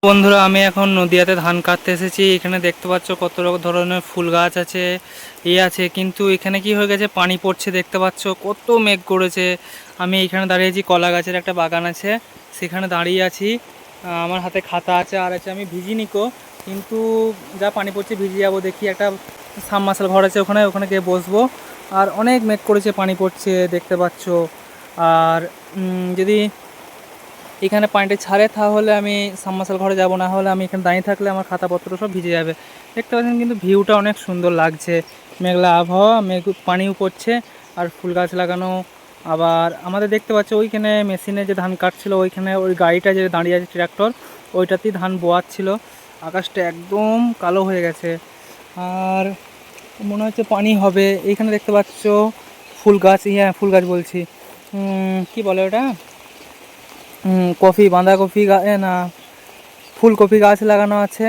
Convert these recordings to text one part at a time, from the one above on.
বন্ধুরা, আমি এখন নদিয়াতে ধান কাটতে এসেছি। এখানে দেখতে পাচ্ছ কত ধরনের ফুল গাছ আছে, আছে, কিন্তু এখানে কি হয়ে গেছে, পানি পড়ছে। দেখতে পাচ্ছ কত মেঘ করেছে। আমি এখানে দাঁড়িয়েছি, কলা গাছের একটা বাগান আছে, সেখানে দাঁড়িয়ে আছি। আমার হাতে খাতা আছে আর আছে, আমি ভিজিনি কিন্তু যা পানি পড়ছে ভিজে যাবো। দেখি একটা সাবমার্সেল ঘর আছে, ওখানে ওখানে গিয়ে বসবো। আর অনেক মেঘ করেছে, পানি পড়ছে দেখতে পাচ্ছ। আর যদি এখানে পানিটা ছাড়ে তাহলে আমি সাবমার্সেল ঘরে যাব, না হলে আমি এখানে দাঁড়িয়ে থাকলে আমার খাতাপত্র সব ভিজে যাবে। দেখতে পাচ্ছেন কিন্তু ভিউটা অনেক সুন্দর লাগছে, মেঘলা আবহাওয়া, মেঘ পানিও পড়ছে আর ফুল গাছ লাগানো। আবার আমাদের দেখতে পাচ্ছ ওইখানে মেশিনে যে ধান কাটছিল, ওইখানে ওই গাড়িটা যে দাঁড়িয়ে আছে ট্রাক্টর, ওইটাতেই ধান বোয়াচ্ছিল। আকাশটা একদম কালো হয়ে গেছে আর মনে হচ্ছে পানি হবে। এইখানে দেখতে পাচ্ছ ফুল গাছ, ফুল গাছ বলছি, কি বলে ওটা, কফি, বাঁধাকপি না, ফুলকপি গাছ লাগানো আছে।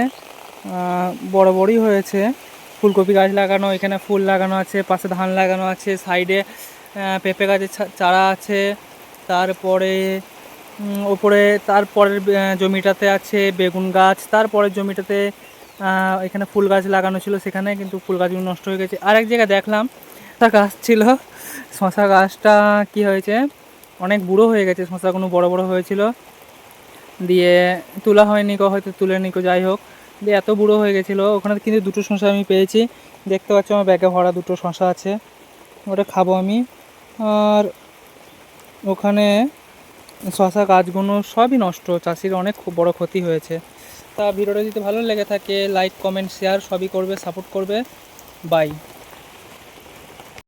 বড় বড়ই হয়েছে ফুলকপি গাছ লাগানো, এখানে ফুল লাগানো আছে, পাশে ধান লাগানো আছে, সাইডে পেঁপে গাছের চারা আছে। তারপরে ওপরে তারপরের জমিটাতে আছে বেগুন গাছ, তারপরের জমিটাতে এখানে ফুল গাছ লাগানো ছিল, সেখানে কিন্তু ফুল গাছগুলো নষ্ট হয়ে গেছে। আরেক জায়গায় দেখলাম শশা গাছ ছিল, শশা গাছটা কি হয়েছে, অনেক বুড়ো হয়ে গেছে। শশাগুলো বড় বড় হয়েছিল, দিয়ে তোলা হয়নি হয়তো তুলে নিকো, যাই হোক, দিয়ে এত বুড়ো হয়ে গেছিলো। ওখানে কিন্তু দুটো শশা আমি পেয়েছি, দেখতে পাচ্ছ আমার ব্যাগে ভরা দুটো শশা আছে, ওটা খাবো আমি। আর ওখানে শশা গাছগুলো সবই নষ্ট, চাষির অনেক খুব বড় ক্ষতি হয়েছে। তা ভিডিওটা যদি ভালো লেগে থাকে লাইক কমেন্ট শেয়ার সবই করবে, সাপোর্ট করবে। বাই।